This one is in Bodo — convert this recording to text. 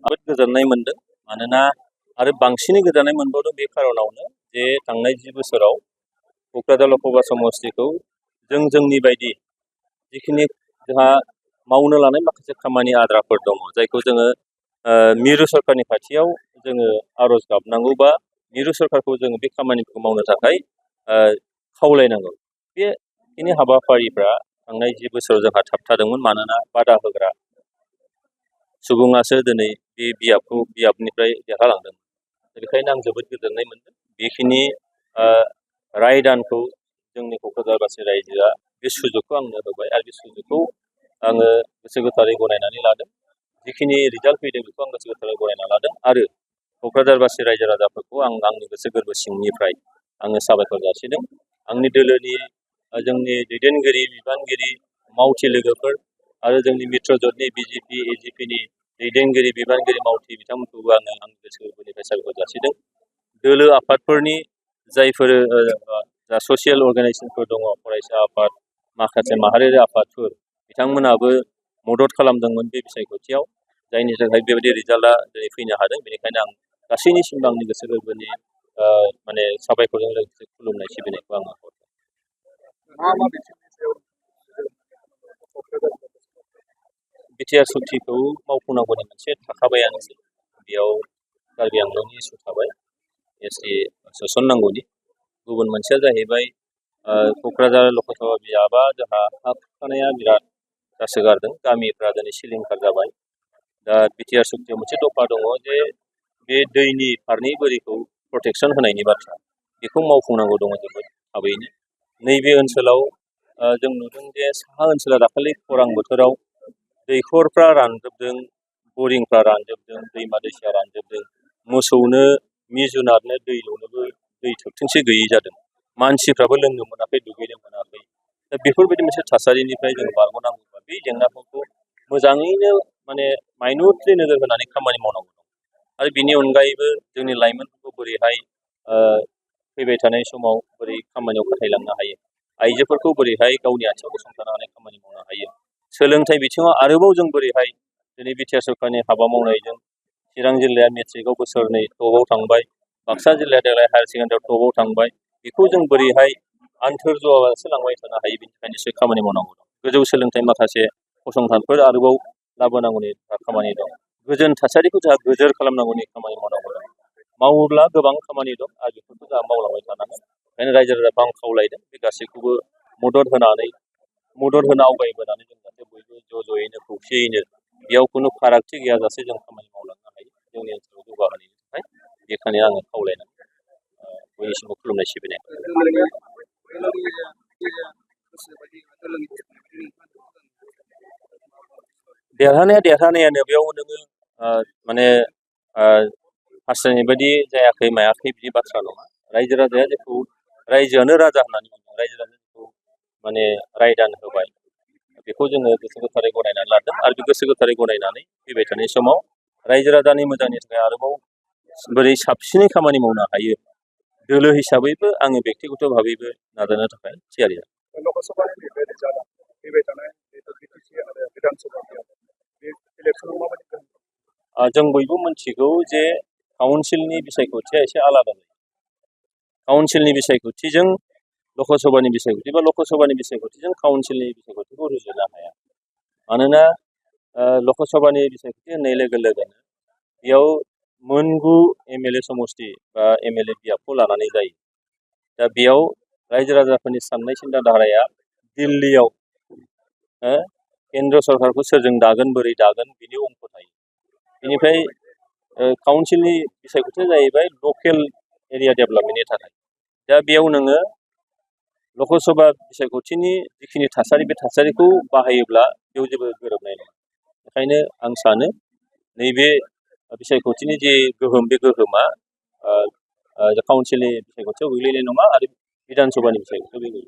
जोबोद गोजोननाय मोनदों मानोना आरो बांसिनै गोजोननाय मोनबावदों बे खार'नावनो जे थांनाय 10 बोसोराव क'क्राझार लकसभा समस्तिखौ जोंनि बायदि जिखिनि जोंहा मावनो लानाय माखासे खामानि आद्राफोर दङ जायखौ जोङो मिरु सरकारनि खाथियाव जोङो आर'ज गाबनांगौ बा मिरु सरकारखौ जोङो बे खामानिखौ मावनो थाखाय खावलायनांगौ। बेखिनि हाबाफारिफ्रा थांनाय 10 बोसोराव जोंहा थाबथादोंमोन मानोना बादा होग्रा सुबुङासो दिनै बे बियाबनिफ्राय देरहालांदों। बेनिखायनो आं जोबोद गोजोननाय मोनदों बेखिनि रायदानखौ जोंनि क'क्राझारबासि रायजोआ बे सुजुगखौ आंनो होबाय आरो बे सुजुगखौ आङो गोसो गोथारै गनायनानै लादों। जिखिनि रिजाल्ट फैदों बेखौ आं गोसो गोथारै गनायना लादों आरो क'क्राझारबासि रायजो राजाफोरखौ आं आंनि गोसो गोरबो सिंनिफ्राय आङो साबायखर जासिदों। आंनि दोलोनि जोंनि दैदेनगिरि बिबानगिरि मावथि लोगोफोर आरो जोंनि मित्र जथनि बिजेपि एजिपिनि दैदेनगिरि बिबानगिरि मावथि बिथांमोनखौबो आङो आंनि गोसो गोरबोनिफ्राय साबायखर जासिदों। दोलो आफादफोरनि जायफोर जा ससियेल अर्गानाइजेसनफोर दङ फरायसा आफाद माखासे माहारियारि आफादफोर बिथांमोनाबो मदद खालामदोंमोन बे बिसायख'थियाव जायनि थाखाय बेबायदि रिजाल्टआ दिनै फैनो हादों। बेनिखायनो आं गासैनिसिमबो आंनि गोसो गोरबोनि माने साबायखरजों लोगोसे खुलुमनाय सिबिनायखौ आङो हरदों। बिटिआर सुक्तिखौ मावफुंनांगौनि मोनसे थाखाबायानोसै बेयाव कार्बि आंलंनि इसु थाबाय एसटि सोसननांगौनि गुबुन मोनसेया जाहैबाय क'क्राझार लकसभा बियाबा जोंहा हा खुरखानाया बिराद जासोगारदों गामिफ्रा दिनै सिलिंखार जाबाय। दा बिटिआर सुक्तियाव मोनसे दफा दङ जे बे दैनि फारनै बोरिखौ प्रटेकसन होनायनि बाथ्रा बेखौ मावफुंनांगौ दङ जोबोद थाबैनो। नैबे ओनसोलाव जों नुदों जे साहा ओनसोला दाखालि खरां बोथोराव दैखरफ्रा रानजोबदों बरिंफ्रा रानजोबदों दैमा दैसाया रानजोबदों मोसौनो जुनारनो दै दौनोबो दै थोबथिंसे गैयै जादों मानसिफ्राबो लोंनो मोनाखै दुगैनो मोनाखै। दा बेफोरबायदि मोनसे थासारिनिफ्राय जों बारग'नांगौबा बे जेंनाफोरखौ मोजाङैनो माने माइन'टलि नोजोर होनानै खामानि मावनांगौ दं आरो बिनि अनगायैबो जोंनि लाइमोनफोरखौ बोरैहाय फैबाय थानाय समाव बोरै खामानियाव खाथायलांनो हायो आइजोफोरखौ बोरैहाय गावनि आथिङाव गसंथानो हानाय खामानि मावनो हायो सोलोंथाइ बिथिङाव आरोबाव जों बोरैहाय दिनै बिटिआर सरकारनि हाबा मावनायजों चिरां जिल्लाया मेट्रिकआव बोसोरनै टपआव थांबाय बाक्सा जिल्लाया देग्लाय हायार सेकेन्डारियाव टपआव थांबाय बेखौ जों बोरैहाय आन्थोर जआलासे लांबाय थानो हायो बेनि थाखाय निश्चय खामानि मावनांगौ दं। गोजौ सोलोंथाइ माखासे फसंथानफोर आरोबाव लाबोनांगौनि खामानि दं। गोजोन थासारिखौ जोंहा गोजोर खालामनांगौनि खामानि मावनांगौ दं। मावोब्ला गोबां खामानि दं आरो बेफोरखौ जोंहा मावलांबाय थानांगोन। ओंखायनो रायजो राजाखौ आं खावलायदों बे गासैखौबो मदद होनो आवगायबोनानै जों जाहाथे बयबो ज'यैनो खौसेयैनो बेयाव खुनु फारागथि गैयाजासे जों खामानि मावलांनो हायो जोंनि ओनसोलाव जौगाहोनायनि थाखाय बेखायनो आङो खावलायनानै बयनिसिमबो खुलुमनाय सिबिनाय देरहानायानो बेयाव नोङो माने हास्थायनाय बायदि जायाखै मायाखै बिदि बाथ्रा नङा। रायजो राजाया जेखौ रायजोआनो राजा होननानै बुङो रायजो राजाखौ माने रायदान होबाय बेखौ जोङो गोसो गोथारै गनायनानै लादों आरो बे गोसो गोथारै गनायनानै फैबाय थानाय समाव रायजो राजानि मोजांनि थाखाय आरोबाव बोरै साबसिनै खामानि मावनो हायो दोलो हिसाबैबो आङो बेक्तिगत भाबैबो नाजानो थाखाय थियारि। जों बयबो मिथिगौ जे काउन्सिलनि बिसायख'थिया एसे आलादा जायो। काउन्सिलनि बिसायख'थिजों लकसभानि बिसायख'थि बा लकसभानि बिसायख'थिजों काउन्सिलनि बिसायख'थिखौ रुजुनो हाया। मानोना लकसभानि बिसायख'थि होननाय लोगो लोगोनो बेयाव मोनगु एमएलए समस्ति बा एमएलए बियाबखौ लानानै जायो। दा बेयाव रायजो राजाफोरनि साननाय सिन्था धाराया दिल्लीयाव केन्द्र सरकारखौ सोरजों दागोन बोरै दागोन बिनि अंक थायो। बेनिफ्राय काउन्सिलनि बिसायख'थिया जाहैबाय लकेल एरिया डेभेलपमेन्टनि थाखाय। दा बेयाव नोङो लकसभा बिसायख'थिनि जिखिनि थासारि बे थासारिखौ बाहायोब्ला बेयाव जेबो गोरोबनाय नङा। ओंखायनो आं सानो नैबे बिसायख'थिनि जे गोहोम बे गोहोमा काउन्सिलनि बिसायख'थियाव गोग्लैनाय नङा आरो बिधान सभानि बिसायख'थियाव गोग्लैयो।